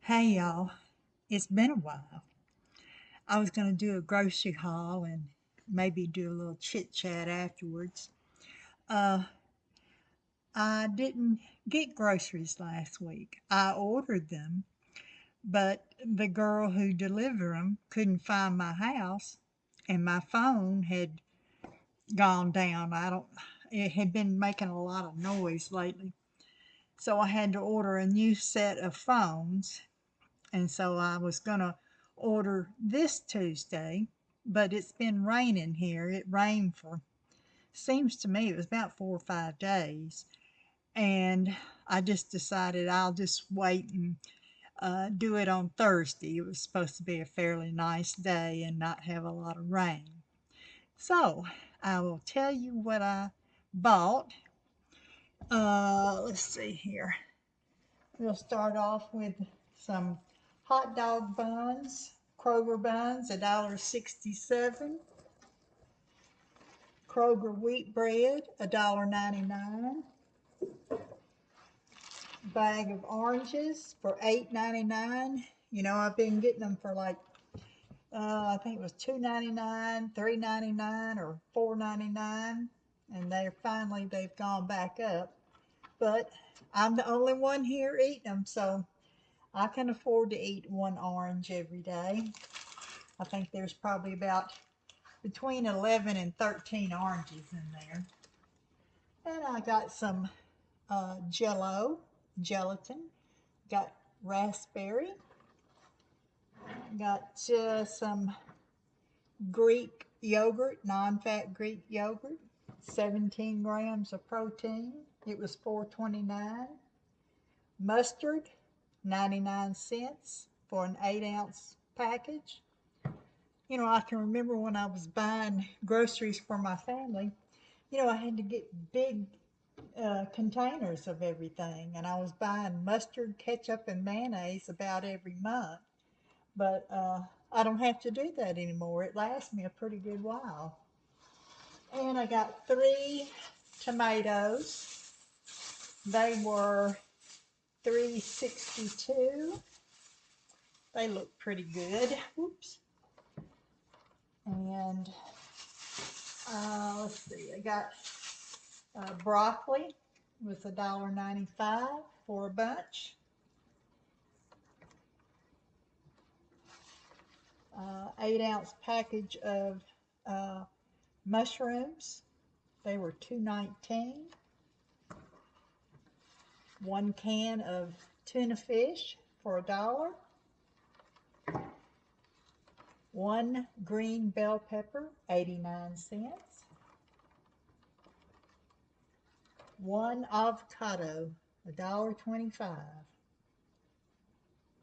Hey y'all, it's been a while. I was going to do a grocery haul and maybe do a little chit chat afterwards. Uh, I didn't get groceries last week. I ordered them, but the girl who delivered them couldn't find my house and my phone had gone down. It had been making a lot of noise lately. So I had to order a new set of phones. And so I was going to order this Tuesday, but it's been raining here. It rained for, seems to me, it was about 4 or 5 days. And I just decided I'll just wait and do it on Thursday. It was supposed to be a fairly nice day and not have a lot of rain. So I will tell you what I bought. Let's see here. We'll start off with some hot dog buns, Kroger buns, $1.67. Kroger wheat bread, $1.99. Bag of oranges for $8.99. You know, I've been getting them for like, I think it was $2.99, $3.99, or $4.99. And they've gone back up. But I'm the only one here eating them, so I can afford to eat one orange every day. I think there's probably about between 11 and 13 oranges in there. And I got some gelatin, got raspberry, got some Greek yogurt, non-fat Greek yogurt, 17 grams of protein. It was $4.29. Mustard, 99 cents for an 8-ounce package. You know, I can remember when I was buying groceries for my family, I had to get big containers of everything, and I was buying mustard, ketchup, and mayonnaise about every month. But I don't have to do that anymore. It lasts me a pretty good while. And I got 3 tomatoes. They were 3.62. They look pretty good. Whoops. And let's see, I got broccoli with $1.95 for a bunch. 8-ounce package of mushrooms. They were $2.19. 1 can of tuna fish for $1. 1 green bell pepper, 89 cents. 1 avocado, $1.25.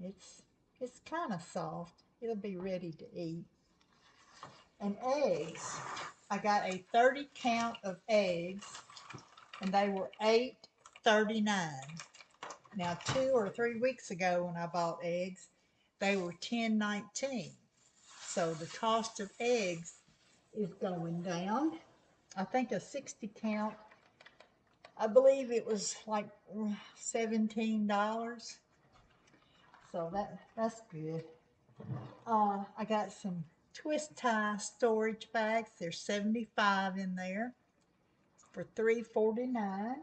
It's kind of soft. It'll be ready to eat. And eggs. I got a 30 count of eggs, and they were $8.39. Now, 2 or 3 weeks ago when I bought eggs, they were $10.19. So the cost of eggs is going down. I think a 60 count, I believe it was like $17. So that's good. I got some twist tie storage bags. There's 75 in there for $3.49.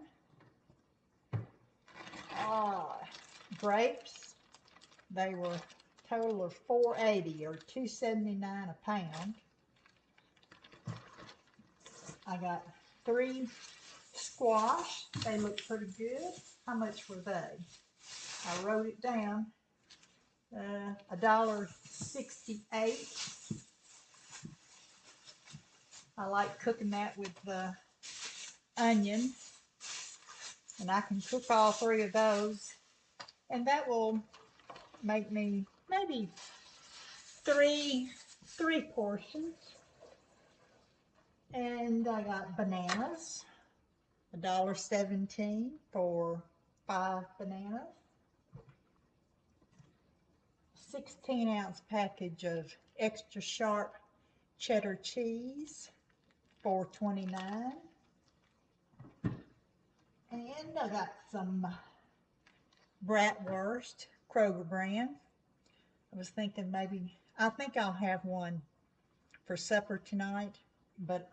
Grapes, they were total of $4.80 or $2.79 a pound. I got 3 squash. They look pretty good. How much were they? I wrote it down. $1.68. I like cooking that with onions, and I can cook all 3 of those, and that will make me maybe three portions. And I got bananas, $1.17 for 5 bananas. 16-ounce package of extra sharp cheddar cheese, $4.29. And I got some bratwurst, Kroger brand. I was thinking maybe, I think I'll have one for supper tonight, but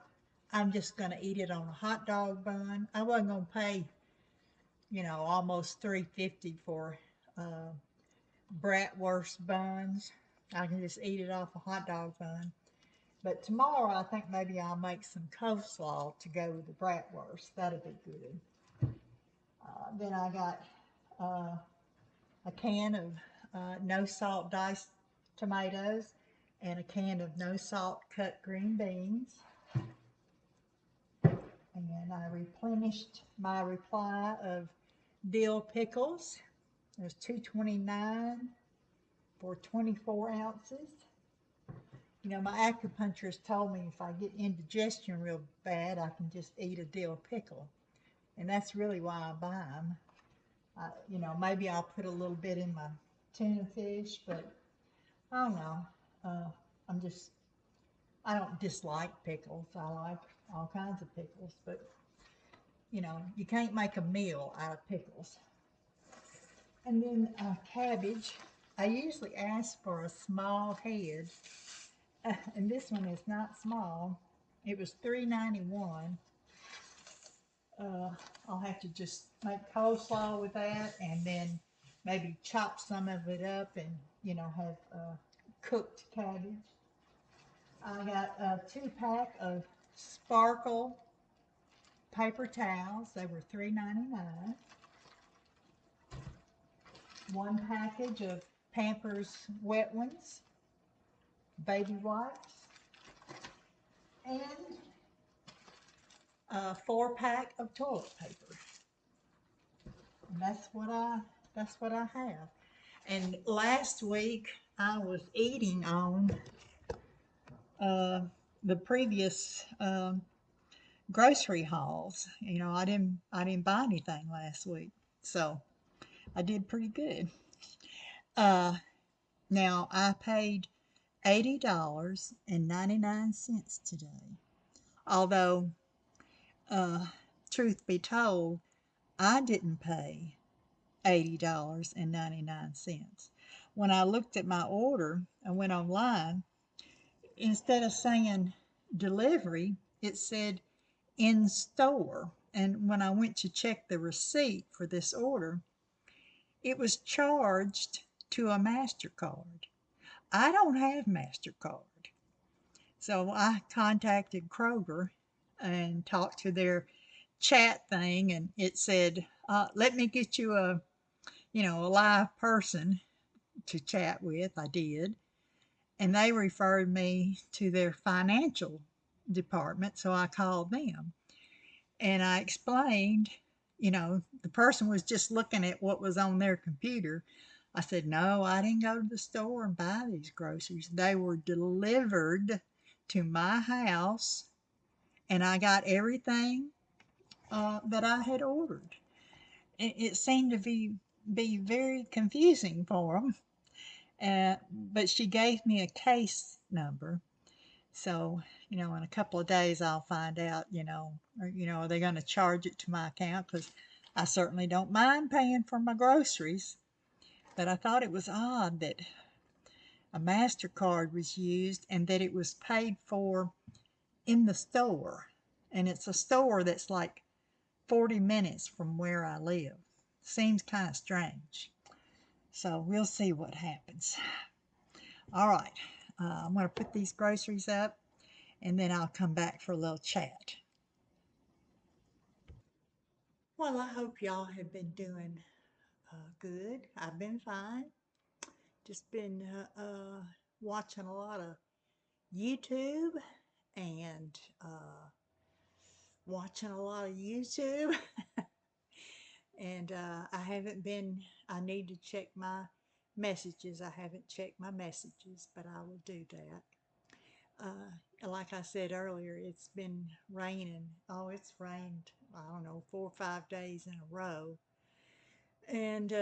I'm just going to eat it on a hot dog bun. I wasn't going to pay, almost 3.50 for uh, bratwurst buns. I can just eat it off a hot dog bun. But tomorrow, I think maybe I'll make some coleslaw to go with the bratwurst. That'll be good. Then I got uh, a can of no salt diced tomatoes and a can of no salt cut green beans. And I replenished my reply of dill pickles. There's 229 for 24 ounces. My acupuncturist told me if I get indigestion real bad, I can just eat a dill pickle. And that's really why I buy them. Maybe I'll put a little bit in my tuna fish, but I don't know. Uh, I'm just, I don't dislike pickles. I like all kinds of pickles, but you can't make a meal out of pickles. And then cabbage. I usually ask for a small head, and this one is not small. It was $3.91. Uh, I'll have to just make coleslaw with that, and then maybe chop some of it up, and have cooked cabbage. I got a 2-pack of Sparkle paper towels. They were $3.99. One package of Pampers Wet Ones, baby wipes, and a 4-pack of toilet paper. And that's what I have. And last week I was eating on uh, the previous grocery hauls. I didn't buy anything last week, so I did pretty good. Uh, Now I paid $80.99 today. Although, uh, truth be told, I didn't pay $80.99. When I looked at my order and went online, instead of saying delivery, it said in store. And when I went to check the receipt for this order, it was charged to a MasterCard. I don't have MasterCard. So I contacted Kroger and talked to their chat thing, and it said, let me get you a live person to chat with. I did. And they referred me to their financial department, so I called them. And I explained, the person was just looking at what was on their computer. I said, no, I didn't go to the store and buy these groceries. They were delivered to my house, and I got everything that I had ordered. It seemed to be very confusing for them, but she gave me a case number. So, in a couple of days, I'll find out, are they going to charge it to my account? Because I certainly don't mind paying for my groceries. But I thought it was odd that a MasterCard was used and that it was paid for in the store. And it's a store that's like 40 minutes from where I live. Seems kind of strange. So we'll see what happens. All right, I'm going to put these groceries up and then I'll come back for a little chat. Well, I hope y'all have been doing good. I've been fine. Just been watching a lot of YouTube and watching a lot of YouTube. And I haven't been, I need to check my messages. I haven't checked my messages, but I will do that. Like I said earlier, it's been raining. Oh, it's rained, I don't know, 4 or 5 days in a row. And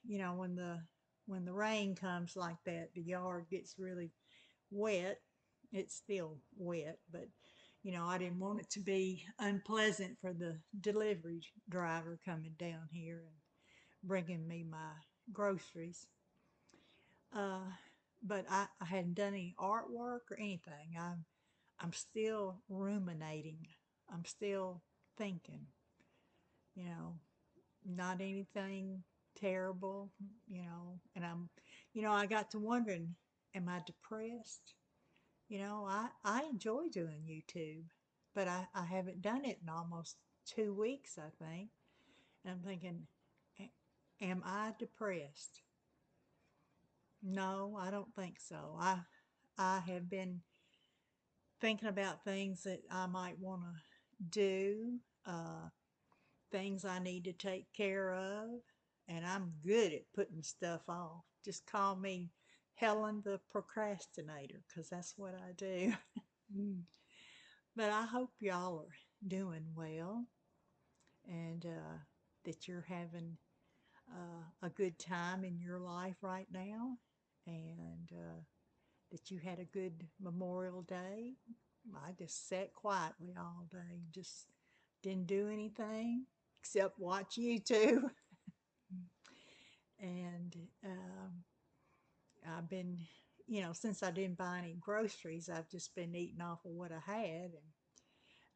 when the rain comes like that, the yard gets really wet. It's still wet, but I didn't want it to be unpleasant for the delivery driver coming down here and bringing me my groceries. Uh, but I hadn't done any artwork or anything. I'm still ruminating. I'm still thinking, you know, not anything terrible, and I got to wondering, am I depressed? I enjoy doing YouTube, but I haven't done it in almost 2 weeks, I think. And I'm thinking, am I depressed? No, I don't think so. I have been thinking about things that I might want to do, things I need to take care of, and I'm good at putting stuff off. Just call me Helen the procrastinator, because that's what I do. But I hope y'all are doing well, and that you're having a good time in your life right now, and that you had a good Memorial Day. I just sat quietly all day, just didn't do anything except watch YouTube. And I've been, since I didn't buy any groceries, I've just been eating off of what I had.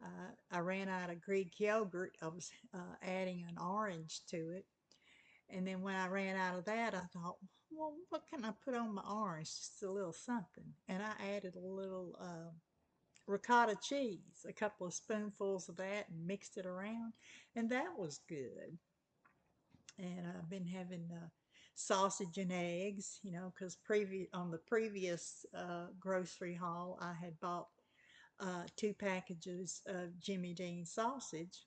And I ran out of Greek yogurt. I was adding an orange to it. And then when I ran out of that, I thought, well, what can I put on my orange? Just a little something. And I added a little ricotta cheese, a couple of spoonfuls of that, and mixed it around. And that was good. And I've been having sausage and eggs, because on the previous grocery haul, I had bought 2 packages of Jimmy Dean sausage.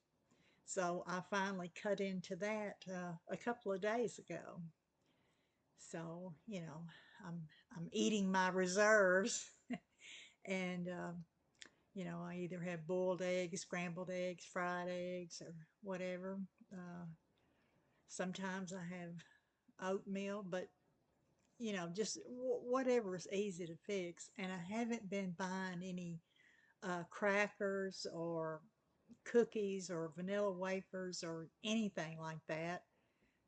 So I finally cut into that a couple of days ago. So, I'm eating my reserves, and I either have boiled eggs, scrambled eggs, fried eggs, or whatever. Uh, Sometimes I have oatmeal, but just whatever is easy to fix. And I haven't been buying any crackers or cookies or vanilla wafers or anything like that,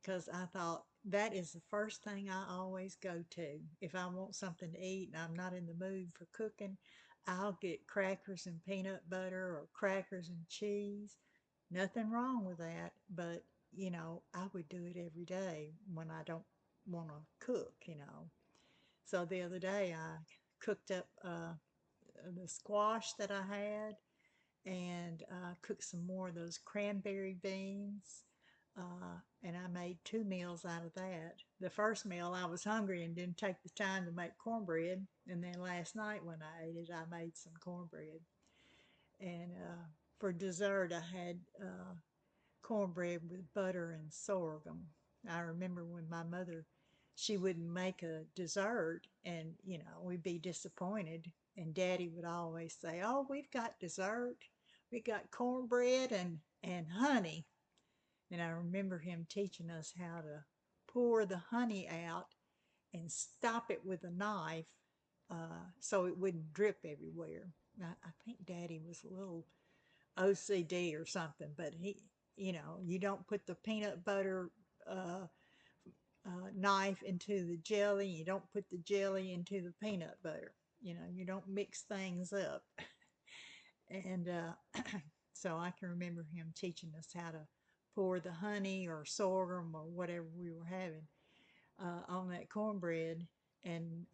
because I thought that is the first thing I always go to. If I want something to eat and I'm not in the mood for cooking, I'll get crackers and peanut butter or crackers and cheese. Nothing wrong with that, but I would do it every day when I don't want to cook. So the other day I cooked up the squash that I had, and cooked some more of those cranberry beans. And I made 2 meals out of that. The first meal I was hungry and didn't take the time to make cornbread. And then last night when I ate it, I made some cornbread. And for dessert, I had cornbread with butter and sorghum. I remember when my mother, she wouldn't make a dessert, and we'd be disappointed, and Daddy would always say, oh, we've got dessert, we got cornbread and honey. And I remember him teaching us how to pour the honey out and stop it with a knife, so it wouldn't drip everywhere. I think Daddy was a little OCD or something, but you don't put the peanut butter knife into the jelly. You don't put the jelly into the peanut butter. You don't mix things up. And so I can remember him teaching us how to pour the honey or sorghum or whatever we were having on that cornbread, and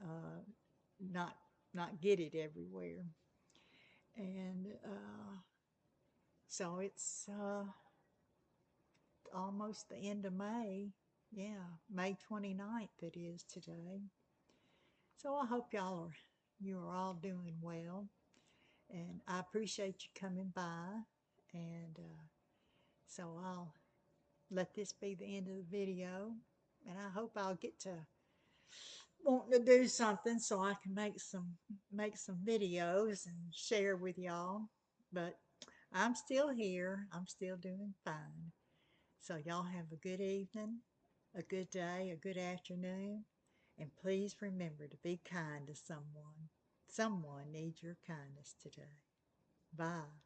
not not get it everywhere. And so it's almost the end of May. Yeah, May 29th it is today. So I hope you are all doing well, and I appreciate you coming by. And so I'll let this be the end of the video, and I hope I'll get to wanting to do something so I can make some videos and share with y'all. But I'm still here. I'm still doing fine. So y'all have a good evening, a good day, a good afternoon, and please remember to be kind to someone. Someone needs your kindness today. Bye.